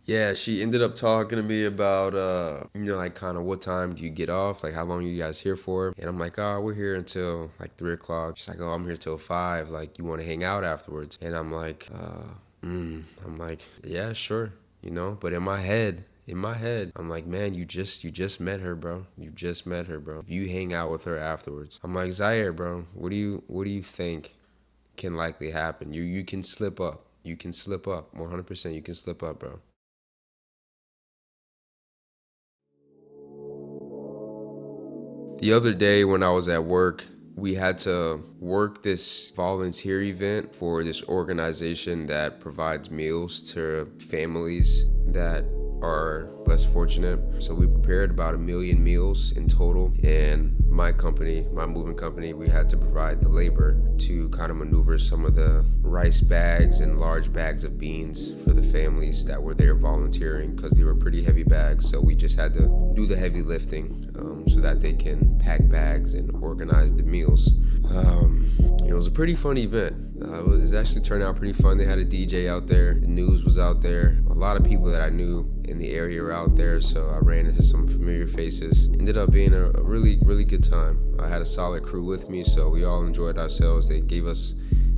Yeah, she ended up talking to me about, like kind of what time do you get off? Like, how long are you guys here for? And I'm like, oh, we're here until like 3 o'clock. She's like, oh, I'm here till 5. Like, you want to hang out afterwards? And I'm like, I'm like, yeah, sure, But in my head, I'm like, man, you just met her, bro. You just met her, bro. You hang out with her afterwards. I'm like, Zaire, bro, what do you think can likely happen? You can slip up. You can slip up. 100% you can slip up, bro. The other day when I was at work, we had to work this volunteer event for this organization that provides meals to families that are less fortunate. So we prepared about 1 million meals in total. And my company, my moving company, we had to provide the labor to kind of maneuver some of the rice bags and large bags of beans for the families that were there volunteering because they were pretty heavy bags. So we just had to do the heavy lifting so that they can pack bags and organize the meals. It was a pretty fun event. It actually turned out pretty fun. They had a DJ out there. The news was out there. A lot of people that I knew in the area were out there, so I ran into some familiar faces. Ended up being a really, really good time. I had a solid crew with me, so we all enjoyed ourselves. They gave us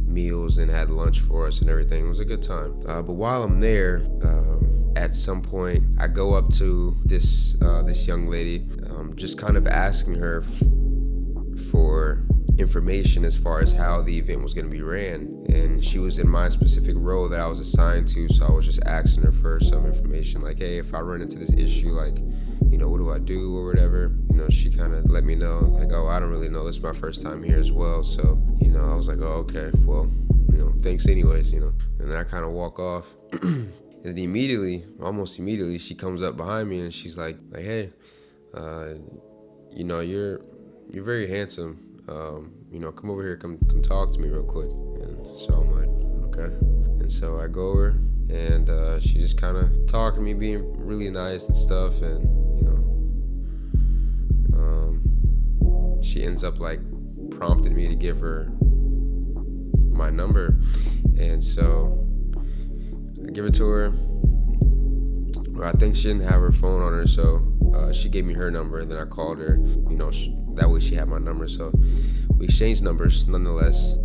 meals and had lunch for us and everything. It was a good time. But while I'm there, at some point, I go up to this young lady, just kind of asking her for information as far as how the event was going to be ran, and she was in my specific role that I was assigned to, so I was just asking her for some information, like, hey, if I run into this issue, like, what do I do or whatever. She kind of let me know, like, oh, I don't really know, this is my first time here as well, so I was like, oh, okay, well, thanks anyways, and then I kind of walk off. And then almost immediately, she comes up behind me and she's like, hey, you're very handsome. Come over here, come talk to me real quick. And so I'm like, okay. And so I go over, and she just kind of talking to me, being really nice and stuff. And she ends up like prompting me to give her my number, and so I give it to her. Or I think she didn't have her phone on her, so she gave me her number, and then I called her. That way she had my number, so we exchanged numbers. Nonetheless,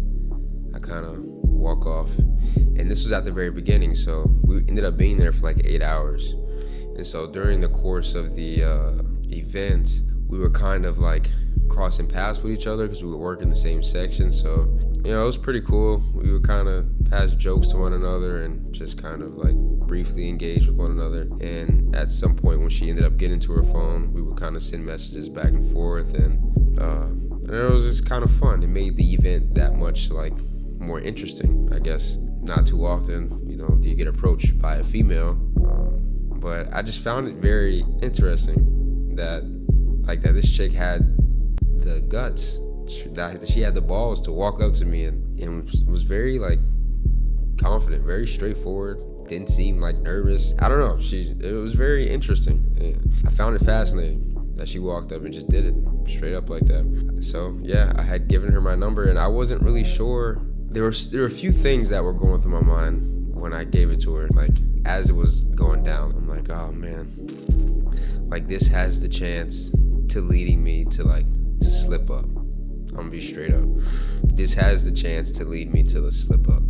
I kind of walk off, and this was at the very beginning, so we ended up being there for like 8 hours. And so during the course of the event, we were kind of like crossing paths with each other because we would work in the same section. So it was pretty cool. We would kind of pass jokes to one another and just kind of like briefly engage with one another. And at some point when she ended up getting to her phone, we would kind of send messages back and forth, and it was just kind of fun. It made the event that much like more interesting, I guess. Not too often, do you get approached by a female, but I just found it very interesting that this chick had the guts, that she had the balls to walk up to me and was very like confident, very straightforward, didn't seem like nervous. I don't know, it was very interesting. I found it fascinating that she walked up and just did it straight up like that. So yeah, I had given her my number, and I wasn't really sure. There were a few things that were going through my mind when I gave it to her. Like as it was going down, I'm like, oh man, like this has the chance to leading me to slip up. I'm gonna be straight up. This has the chance to lead me to the slip up.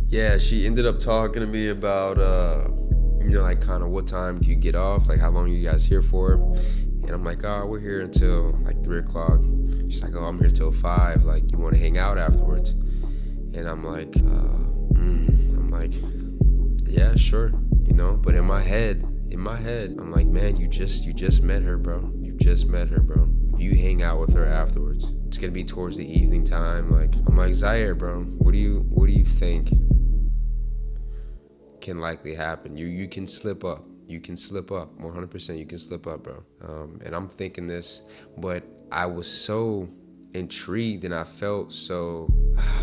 Yeah, she ended up talking to me about, like kind of what time do you get off? Like, how long are you guys here for? And I'm like, oh, we're here until like 3 o'clock. She's like, oh, I'm here till 5. Like, you want to hang out afterwards? And I'm like, yeah, sure, But in my head, I'm like, man, you just met her, bro. You just met her, bro. You hang out with her afterwards. It's gonna be towards the evening time. Like, I'm like, Zaire, bro, what do you think can likely happen? You can slip up. You can slip up. 100% you can slip up, bro. And I'm thinking this, but I was so intrigued and I felt so,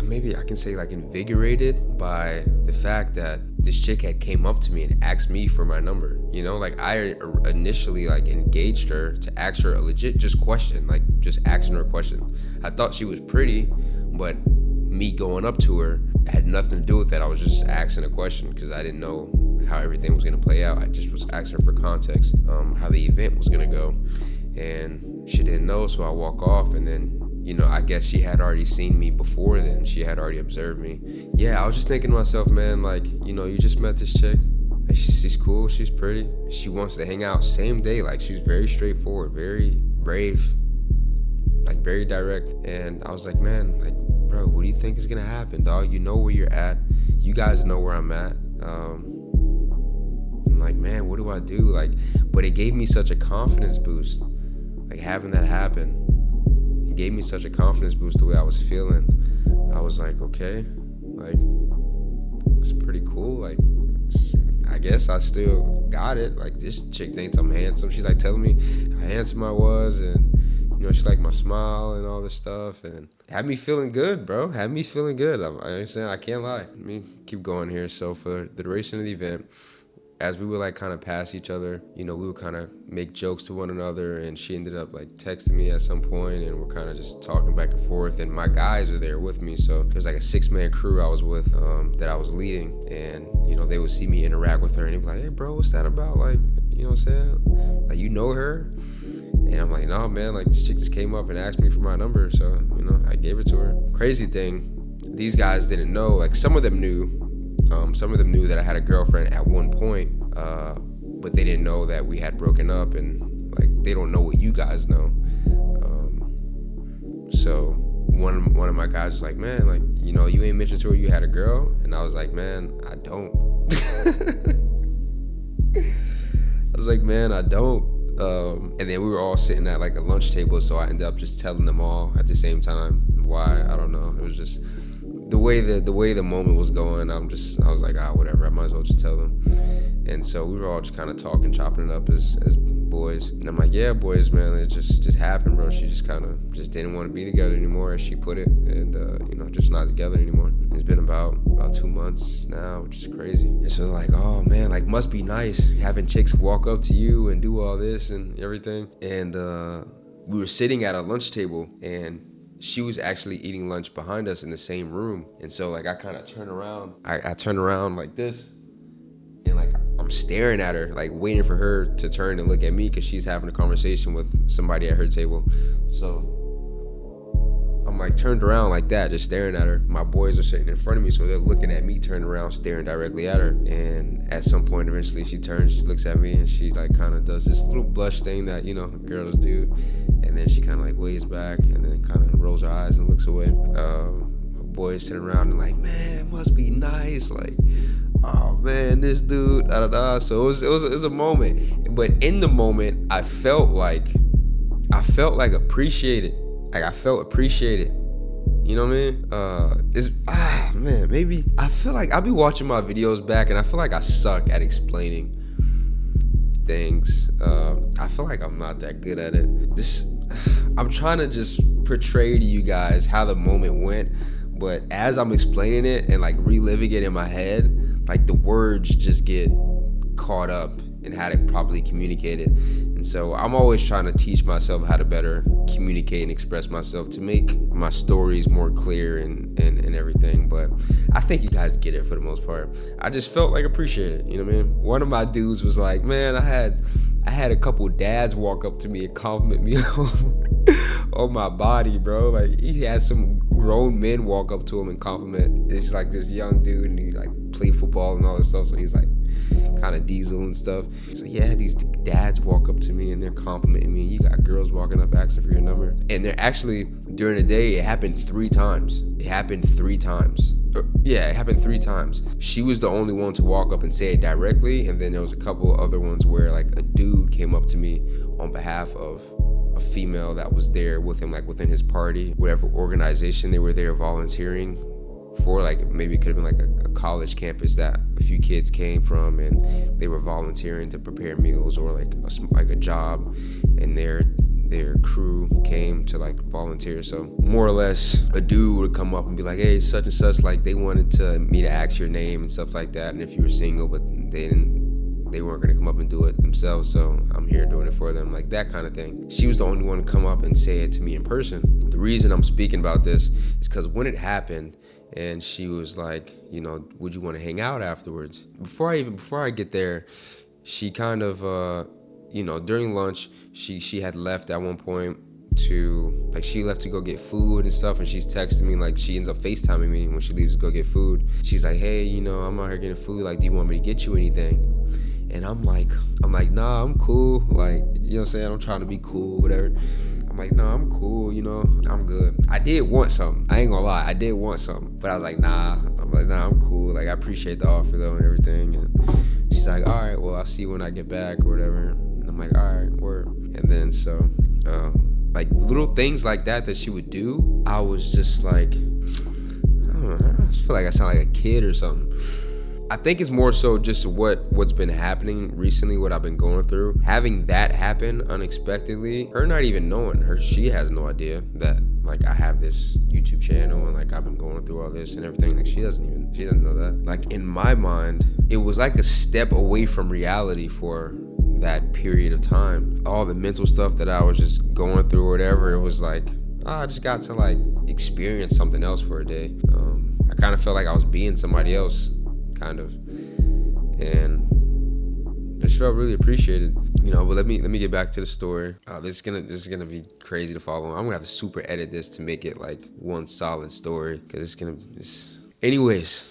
maybe I can say like invigorated by the fact that this chick had came up to me and asked me for my number. Like I initially like engaged her to ask her a legit just question, like just asking her a question. I thought she was pretty, but me going up to her had nothing to do with that. I was just asking a question because I didn't know how everything was going to play out. I just was asking her for context, how the event was going to go. And she didn't know, so I walk off, and then, I guess she had already seen me before then. She had already observed me. Yeah, I was just thinking to myself, man, like, you just met this chick. Like, she's cool, she's pretty. She wants to hang out same day. Like, she's very straightforward, very brave, like, very direct. And I was like, man, like, bro, what do you think is going to happen, dog? You know where you're at. You guys know where I'm at. I'm like, man, what do I do? Like, but it gave me such a confidence boost. Like, having that happen, it gave me such a confidence boost the way I was feeling. I was like, okay, like, it's pretty cool. Like, I guess I still got it. Like, this chick thinks I'm handsome. She's like telling me how handsome I was, and she liked my smile and all this stuff, and had me feeling good, bro. Had me feeling good. I understand. I can't lie. Let me keep going here. So for the duration of the event, as we would like kind of pass each other, we would kind of make jokes to one another, and she ended up like texting me at some point, and we're kind of just talking back and forth, and my guys are there with me. So there's like a 6-man crew I was with, that I was leading, and they would see me interact with her, and they'd be like, hey bro, what's that about? Like, you know what I'm saying? Like, you know her? And I'm like, no, man, like, this chick just came up and asked me for my number, so, I gave it to her. Crazy thing, these guys didn't know, like, some of them knew that I had a girlfriend at one point, but they didn't know that we had broken up, and, like, they don't know what you guys know. So one of my guys was like, man, like, you ain't mentioned to her you had a girl? And I was like, man, I don't. I was like, man, I don't. And then we were all sitting at like a lunch table, so I ended up just telling them all at the same time. Why? I don't know. It was just the way the moment was going. I was like, whatever. I might as well just tell them. And so we were all just kind of talking, chopping it up as boys. And I'm like, yeah, boys, man, it just happened, bro. She just kind of just didn't want to be together anymore, as she put it, and just not together anymore. It's been about 2 months now, which is crazy. And so like, oh man, like, must be nice having chicks walk up to you and do all this and everything. And we were sitting at a lunch table, and she was actually eating lunch behind us in the same room. And so like, I kind of turn around. I turn around like this, and like, I'm staring at her, like waiting for her to turn and look at me, because she's having a conversation with somebody at her table. So I'm like turned around like that, just staring at her. My boys are sitting in front of me, so they're looking at me, turned around, staring directly at her. And at some point, eventually, she turns, she looks at me, and she like kind of does this little blush thing that girls do. And then she kind of like waves back, and then kind of rolls her eyes and looks away. My boys sitting around and like, man, must be nice, like, oh man, this dude, da da da. So it was a moment, but in the moment, I felt like appreciated. Like, I felt appreciated. You know what I mean? Man, maybe I feel like I'll be watching my videos back, and I feel like I suck at explaining things. I feel like I'm not that good at it. I'm trying to just portray to you guys how the moment went, but as I'm explaining it and like reliving it in my head, like the words just get caught up in how to properly communicate it. And so I'm always trying to teach myself how to better communicate and express myself to make my stories more clear and everything. But I think you guys get it for the most part. I just felt like appreciated, you know what I mean? One of my dudes was like, man, I had a couple dads walk up to me and compliment me on my body, bro. Like, he had some grown men walk up to him and compliment. It's like this young dude, and he like played football and all this stuff, so he's like kind of diesel and stuff. He's like, yeah, these dads walk up to me and they're complimenting me. You got girls walking up asking for your number. And they're actually, during the day, it happened 3 times. It happened 3 times. She was the only one to walk up and say it directly, and then there was a couple other ones where like a dude came up to me on behalf of a female that was there with him, like within his party, whatever organization they were there volunteering for. Like, maybe it could have been like a college campus that a few kids came from, and they were volunteering to prepare meals, or like a job, and their crew came to like volunteer. So more or less, a dude would come up and be like, hey, such and such, like they wanted me to ask your name and stuff like that, and if you were single, but they didn't they weren't gonna come up and do it themselves, so I'm here doing it for them, like that kind of thing. She was the only one to come up and say it to me in person. The reason I'm speaking about this is because when it happened, and she was like, you know, would you want to hang out afterwards? Before I get there, she kind of, you know, during lunch, she had left at one point to, like, she left to go get food and stuff, and she's texting me, like, she ends up FaceTiming me when she leaves to go get food. She's like, hey, you know, I'm out here getting food, like, do you want me to get you anything? And I'm like, nah, I'm cool, like, you know what I'm saying, I'm trying to be cool, whatever. I'm like, nah, I'm cool, you know, I'm good. I did want something, I ain't gonna lie, I did want something, but I was like, nah, I'm cool, like, I appreciate the offer, though, and everything. And she's like, all right, well, I'll see you when I get back, or whatever. And I'm like, all right, word. And then, so, like, little things like that she would do, I was just like, I don't know, I just feel like I sound like a kid or something. I think it's more so just what's been happening recently, what I've been going through. Having that happen unexpectedly, her not even knowing, she has no idea that, like, I have this YouTube channel and, like, I've been going through all this and everything. Like, she doesn't know that. Like, in my mind, it was like a step away from reality for that period of time. All the mental stuff that I was just going through or whatever, it was like, I just got to, like, experience something else for a day. I kind of felt like I was being somebody else, kind of, and I just felt really appreciated, you know. But let me get back to the story. This is gonna be crazy to follow. I'm gonna have to super edit this to make it like one solid story, because anyways,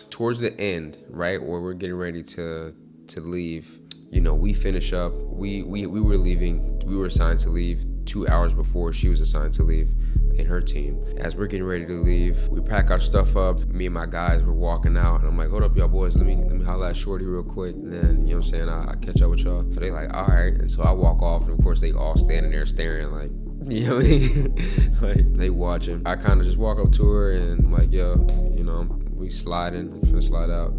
towards the end, right where we're getting ready to leave, you know, we finish up, we were leaving, we were assigned to leave 2 hours before she was assigned to leave in her team. As we're getting ready to leave, we pack our stuff up. Me and my guys were walking out, and I'm like, hold up, y'all boys, let me holler at Shorty real quick, and then, you know what I'm saying, I catch up with y'all. So they like, all right. And so I walk off, and of course they all standing there staring, like, you know what I mean? Like, they watching. I kind of just walk up to her, and I'm like, yo, you know, we sliding, I'm finna slide out.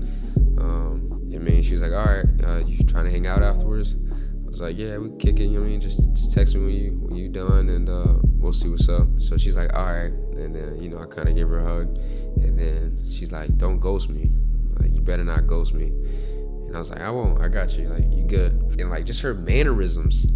I mean, she was like, all right, you trying to hang out afterwards? I was like, yeah, we kick it, you know what I mean? Just text me when you done, and we'll see what's up. So she's like, all right. And then, you know, I kind of gave her a hug, and then she's like, don't ghost me. Like, you better not ghost me. And I was like, I won't, I got you, like, you good. And, like, just her mannerisms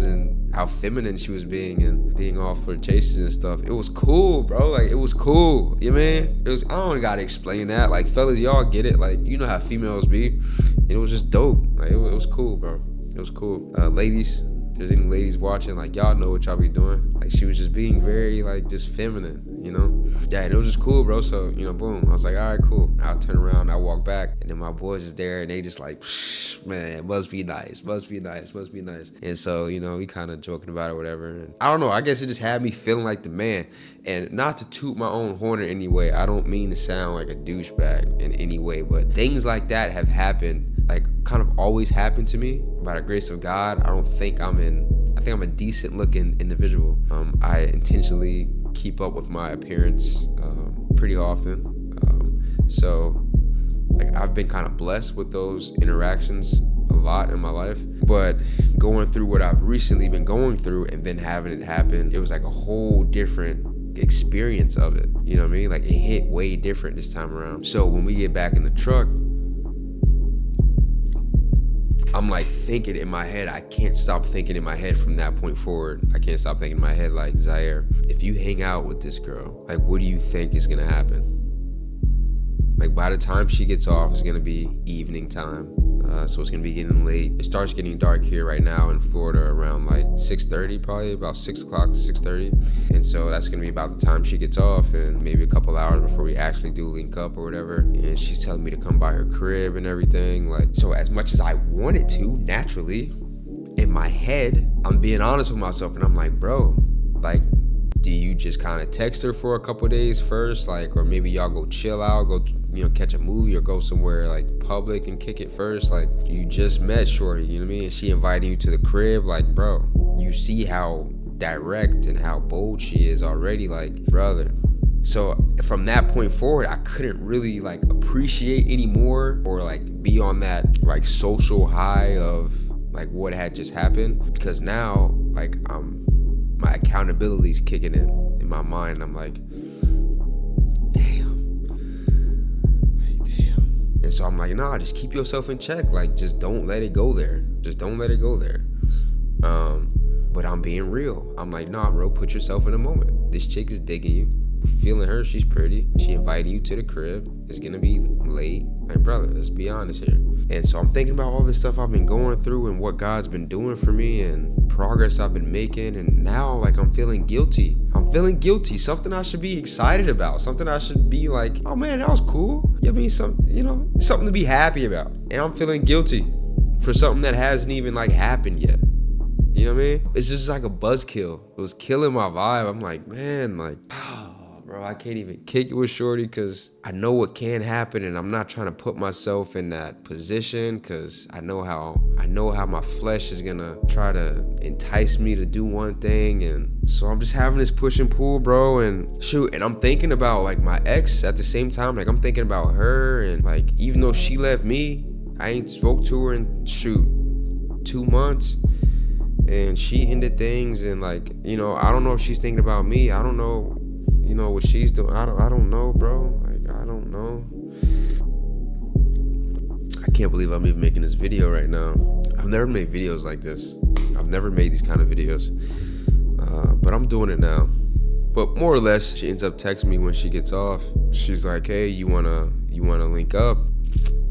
and how feminine she was being, and being all flirtatious and stuff. It was cool, bro. Like, it was cool. You know what I mean? I don't gotta explain that. Like, fellas, y'all get it. Like, you know how females be. And it was just dope. Like, it was cool, bro. It was cool. Ladies, if there's any ladies watching, like, y'all know what y'all be doing. Like, she was just being very, like, just feminine, you know? Yeah, and it was just cool, bro. So, you know, boom. I was like, all right, cool. I turn around, I walk back, and then my boys is there, and they just like, man, must be nice. And so, you know, we kind of joking about it or whatever. And I don't know, I guess it just had me feeling like the man. And not to toot my own horn in any way, I don't mean to sound like a douchebag in any way, but things like that have happened, like, kind of always happened to me. By the grace of God, I think I'm a decent looking individual. I intentionally keep up with my appearance pretty often. So, like, I've been kind of blessed with those interactions a lot in my life. But going through what I've recently been going through and then having it happen, it was like a whole different experience of it. You know what I mean? Like, it hit way different this time around. So when we get back in the truck, I'm like thinking in my head, I can't stop thinking in my head from that point forward. I can't stop thinking in my head, like, Zaire, if you hang out with this girl, like, what do you think is gonna happen? Like, by the time she gets off, it's gonna be evening time. So it's gonna be getting late. It starts getting dark here right now in Florida around like 6:30, probably about 6 o'clock, 6:30. And so that's gonna be about the time she gets off, and maybe a couple hours before we actually do link up or whatever. And she's telling me to come by her crib and everything. Like, so as much as I wanted to, naturally, in my head, I'm being honest with myself, and I'm like, bro, like, do you just kind of text her for a couple days first, like, or maybe y'all go chill out, go, you know, catch a movie or go somewhere like public and kick it first? Like, you just met Shorty, you know what I mean? And she invited you to the crib, like, bro, you see how direct and how bold she is already, like, brother. So from that point forward, I couldn't really like appreciate anymore or like be on that like social high of like what had just happened, because now like my accountability's kicking in my mind. I'm like, damn. And so I'm like, nah, just keep yourself in check. Like, just don't let it go there. Just don't let it go there. But I'm being real. I'm like, nah, bro, put yourself in the moment. This chick is digging you. Feeling her, she's pretty. She invited you to the crib. It's gonna be late. Like, brother, let's be honest here. And so I'm thinking about all this stuff I've been going through and what God's been doing for me and progress I've been making. And now, like, I'm feeling guilty. Something I should be excited about. Something I should be like, oh man, that was cool. You know what I mean? Something to be happy about. And I'm feeling guilty for something that hasn't even like happened yet. You know what I mean? It's just like a buzzkill. It was killing my vibe. I'm like, man, like, bro, I can't even kick it with shorty because I know what can happen, and I'm not trying to put myself in that position because I know how my flesh is gonna try to entice me to do one thing. And so I'm just having this push and pull, bro, and shoot, and I'm thinking about like my ex at the same time. Like, I'm thinking about her, and like, even though she left me, I ain't spoke to her in 2 months. And she ended things, and like, you know, I don't know if she's thinking about me. I don't know, you know, what she's doing. I don't know, bro. Like, I don't know. I can't believe I'm even making this video right now. I've never made videos like this. I've never made these kind of videos. But I'm doing it now. But more or less, she ends up texting me when she gets off. She's like, hey, you wanna link up?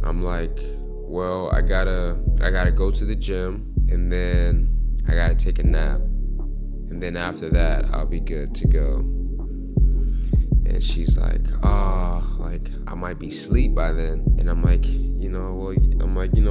I'm like, well, I gotta go to the gym, and then I gotta take a nap, and then after that I'll be good to go. And she's like, like, I might be asleep by then. And I'm like,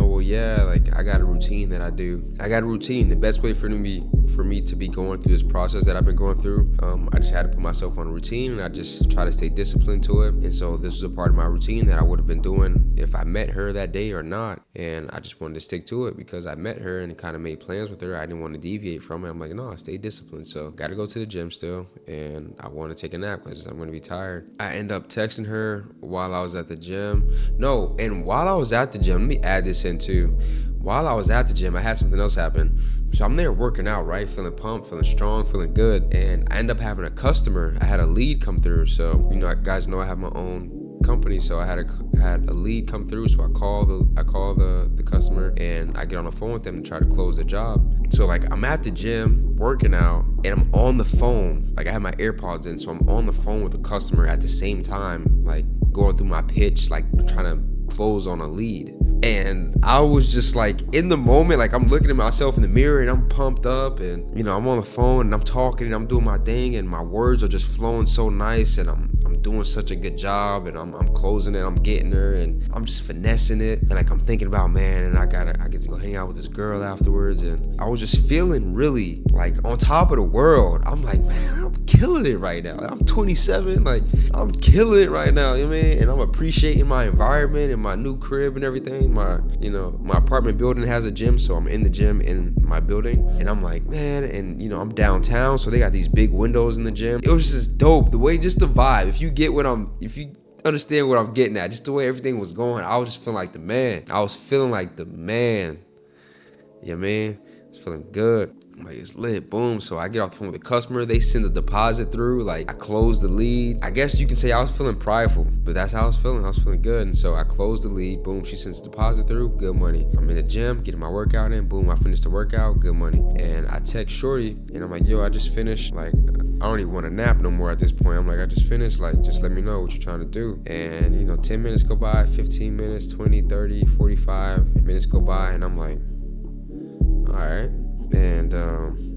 well, yeah, like, I got a routine that I do. I got a routine. The best way for me to be going through this process that I've been going through, I just had to put myself on a routine, and I just try to stay disciplined to it. And so this was a part of my routine that I would have been doing if I met her that day or not. And I just wanted to stick to it because I met her and kind of made plans with her. I didn't want to deviate from it. I'm like, no, I stay disciplined. So got to go to the gym still, and I want to take a nap because I'm going to be tired. I end up texting her while I was at the gym. No, and while I was at the gym, let me add this in too. While I was at the gym, I had something else happen. So I'm there working out, right? Feeling pumped, feeling strong, feeling good. And I end up having a customer. I had a lead come through. So, you know, guys know I have my own company. So I had a lead come through. So I call the customer, and I get on the phone with them and try to close the job. So like, I'm at the gym working out, and I'm on the phone. Like, I have my AirPods in, so I'm on the phone with the customer at the same time, like going through my pitch, like trying to close on a lead. And I was just like, in the moment, like, I'm looking at myself in the mirror, and I'm pumped up, and, you know, I'm on the phone, and I'm talking, and I'm doing my thing, and my words are just flowing so nice, and I'm doing such a good job, and I'm closing it, I'm getting her, and I'm just finessing it. And like, I'm thinking about, man, and I get to go hang out with this girl afterwards. And I was just feeling really like on top of the world. I'm like, man, I'm killing it right now. I'm 27, like, I'm killing it right now, you know what I mean? And I'm appreciating my environment and my new crib and everything. My apartment building has a gym, so I'm in the gym in my building. And I'm like, man, and you know, I'm downtown, so they got these big windows in the gym. It was just dope. The way, just the vibe. If you understand what I'm getting at, just the way everything was going, I was just feeling like the man. Yeah, man. It's feeling good. I'm like, it's lit. Boom. So I get off the phone with the customer. They send the deposit through. Like, I closed the lead. I guess you can say I was feeling prideful, but that's how I was feeling. I was feeling good. And so I closed the lead. Boom. She sends the deposit through. Good money. I'm in the gym, getting my workout in. Boom. I finished the workout. Good money. And I text shorty, and I'm like, yo, I just finished. Like, I don't even want to nap no more at this point. I'm like, I just finished. Like, just let me know what you're trying to do. And, you know, 10 minutes go by, 15 minutes, 20, 30, 45 minutes go by. And I'm like, all right. And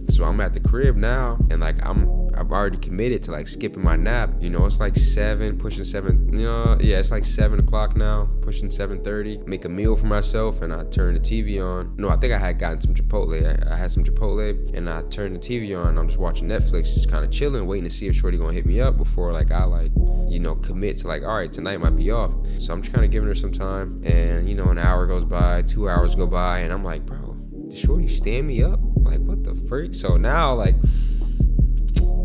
so I'm at the crib now, and like, I've already committed to like skipping my nap. You know, it's like 7, pushing 7. You know, yeah, it's like 7 o'clock now, pushing 7:30. Make a meal for myself, and I turn the TV on. No, I think I had gotten some Chipotle. I had some Chipotle, and I turned the TV on. I'm just watching Netflix, just kind of chilling, waiting to see if shorty gonna hit me up before like I like, you know, commit to like, all right, tonight might be off. So I'm just kind of giving her some time, and you know, an hour goes by, 2 hours go by, and I'm like, bro, did shorty stand me up? Like, what the freak? So now, like,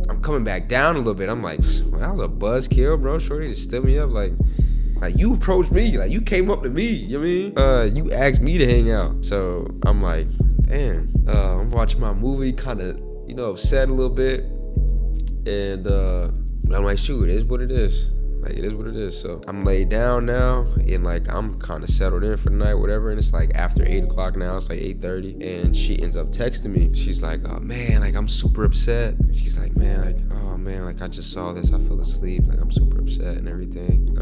I'm coming back down a little bit. I'm like, well, that was a buzzkill, bro. Shorty just stood me up. Like you approached me. Like, you came up to me. You know what I mean? You asked me to hang out. So I'm like, damn. I'm watching my movie, kind of, you know, upset a little bit. And but I'm like, shoot, it is what it is. Like, it is what it is. So I'm laid down now, and like I'm kind of settled in for the night, whatever. And it's like after 8 o'clock now. It's like 8:30, and she ends up texting me. She's like, "Oh man, like I'm super upset." She's like, "Man, like oh man, like I just saw this. I fell asleep. Like I'm super upset and everything."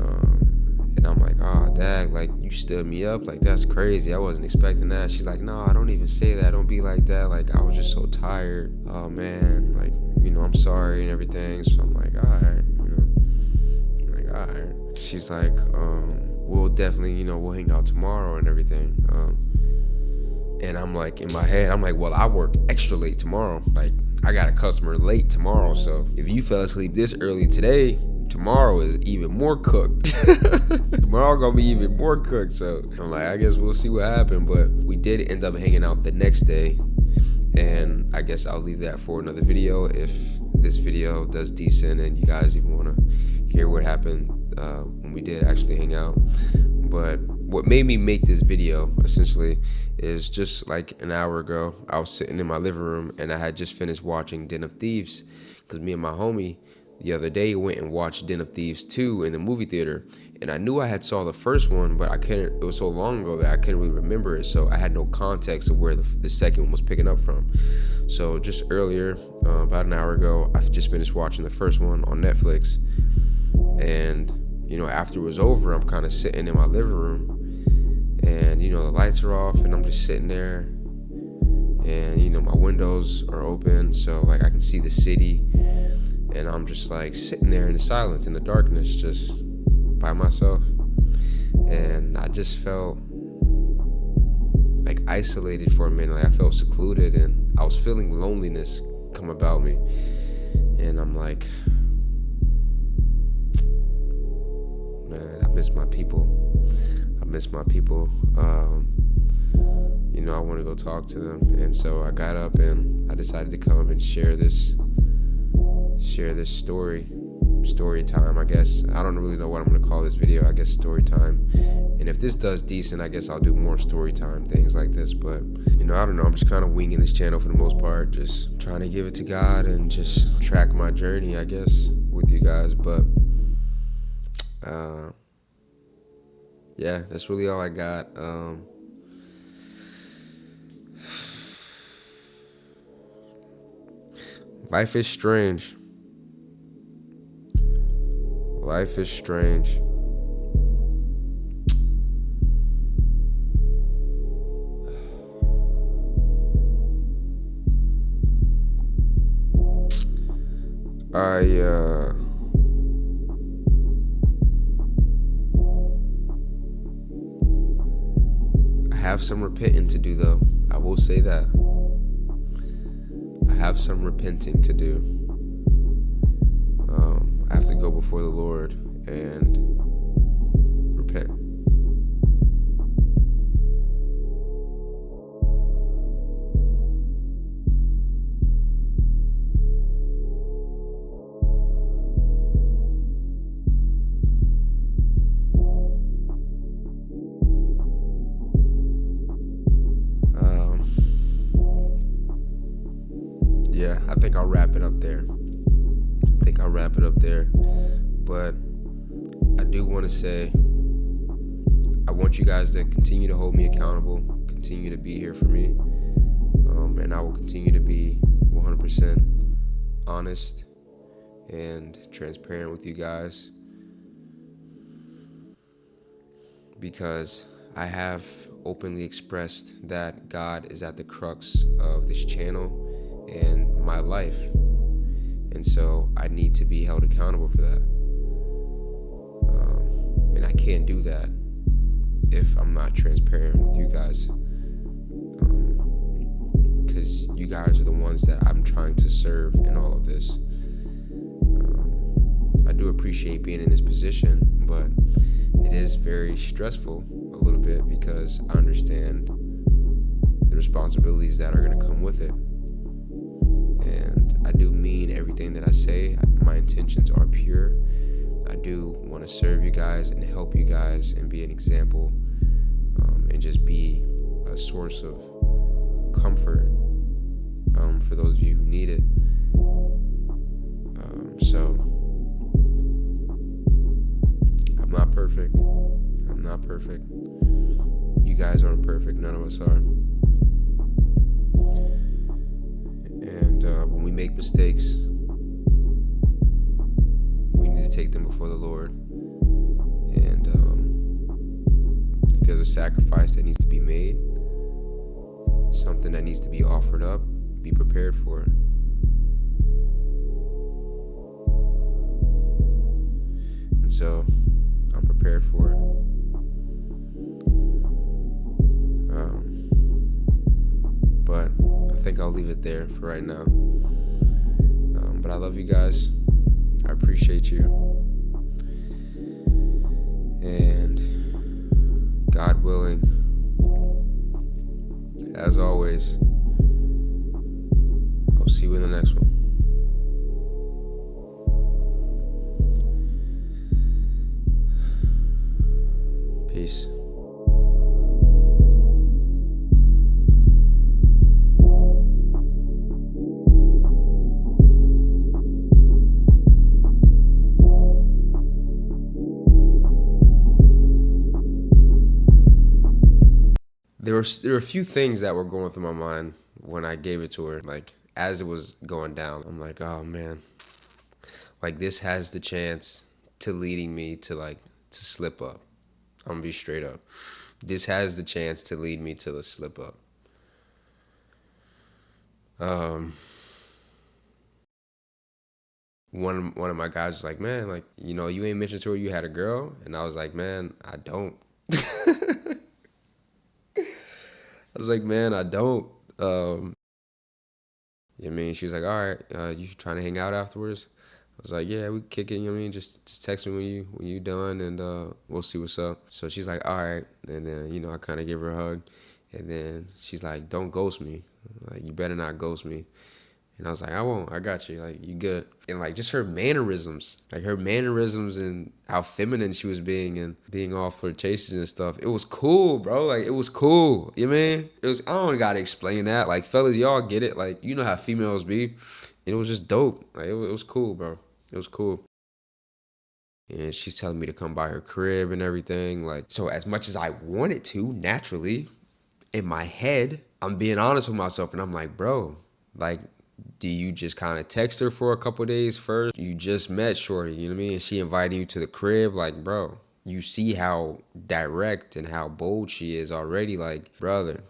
And I'm like, "Oh, dag, like you stood me up. Like that's crazy. I wasn't expecting that." She's like, "No, I don't even say that. Don't be like that. Like I was just so tired. Oh man, like I'm sorry and everything." So I'm like, "All right, alright." She's like, we'll definitely, we'll hang out tomorrow and everything. And I'm like, in my head, I'm like, well, I work extra late tomorrow. Like, I got a customer late tomorrow. So if you fell asleep this early today, tomorrow is even more cooked. Tomorrow gonna be even more cooked. So I'm like, I guess we'll see what happened. But we did end up hanging out the next day. And I guess I'll leave that for another video. If this video does decent and you guys even want to hear what happened when we did actually hang out. But what made me make this video essentially is just like an hour ago, I was sitting in my living room and I had just finished watching Den of Thieves, because me and my homie the other day went and watched Den of Thieves 2 in the movie theater. And I knew I had saw the first one, but it was so long ago that I couldn't really remember it. So I had no context of where the second one was picking up from. So just earlier, about an hour ago, I just finished watching the first one on Netflix. And, after it was over, I'm kind of sitting in my living room, and, the lights are off, and I'm just sitting there, and, my windows are open, so, like, I can see the city, and I'm just, like, sitting there in the silence, in the darkness, just by myself, and I just felt, like, isolated for a minute. Like, I felt secluded, and I was feeling loneliness come about me, and I'm like, man, I miss my people. I want to go talk to them. And so I got up and I decided to come and share this story time, I guess. I don't really know what I'm going to call this video. I guess story time. And if this does decent, I guess I'll do more story time things like this. But, I don't know. I'm just kind of winging this channel for the most part. Just trying to give it to God and just track my journey, I guess, with you guys. But yeah, that's really all I got. Life is strange. Life is strange. I have some repenting to do, though. I will say that. I have some repenting to do. I have to go before the Lord and repent. Yeah, I think I'll wrap it up there. But I do want to say, I want you guys to continue to hold me accountable, continue to be here for me, and I will continue to be 100% honest and transparent with you guys, because I have openly expressed that God is at the crux of this channel and my life. And so I need to be held accountable for that. And I can't do that if I'm not transparent with you guys. Because you guys are the ones that I'm trying to serve in all of this. I do appreciate being in this position, but it is very stressful a little bit, because I understand the responsibilities that are going to come with it. And I do mean everything that I say. My intentions are pure. I do want to serve you guys and help you guys and be an example, and just be a source of comfort for those of you who need it. So perfect. I'm not perfect. You guys aren't perfect. None of us are. And when we make mistakes, we need to take them before the Lord. And if there's a sacrifice that needs to be made, something that needs to be offered up, be prepared for it. And so I'm prepared for it. But I think I'll leave it there for right now. But I love you guys. I appreciate you. And God willing, as always, I'll see you in the next one. Peace. There were a few things that were going through my mind when I gave it to her. Like, as it was going down, I'm like, oh man, like this has the chance to leading me to slip up. I'm gonna be straight up. This has the chance to lead me to the slip up. One of my guys was like, man, like, you know, you ain't mentioned to her you had a girl, and I was like, man, I don't. I was like, man, I don't. You know what I mean? She was like, all right, you trying to hang out afterwards? I was like, yeah, we kick it, you know what I mean? Just text me when you done, and we'll see what's up. So she's like, all right. And then, you know, I kind of give her a hug. And then she's like, don't ghost me. Like, you better not ghost me. And I was like, I won't. I got you. Like, you good. And, like, just her mannerisms. Like, her mannerisms and how feminine she was being and being all flirtatious and stuff. It was cool, bro. Like, it was cool. You know what I mean? I don't got to explain that. Like, fellas, y'all get it. Like, you know how females be. And it was just dope. Like, it was cool, bro. It was cool. And she's telling me to come by her crib and everything. Like, so as much as I wanted to, naturally, in my head, I'm being honest with myself. And I'm like, bro, like, do you just kind of text her for a couple days first? You just met shorty, you know what I mean? And she invited you to the crib. Like, bro, you see how direct and how bold she is already. Like, brother,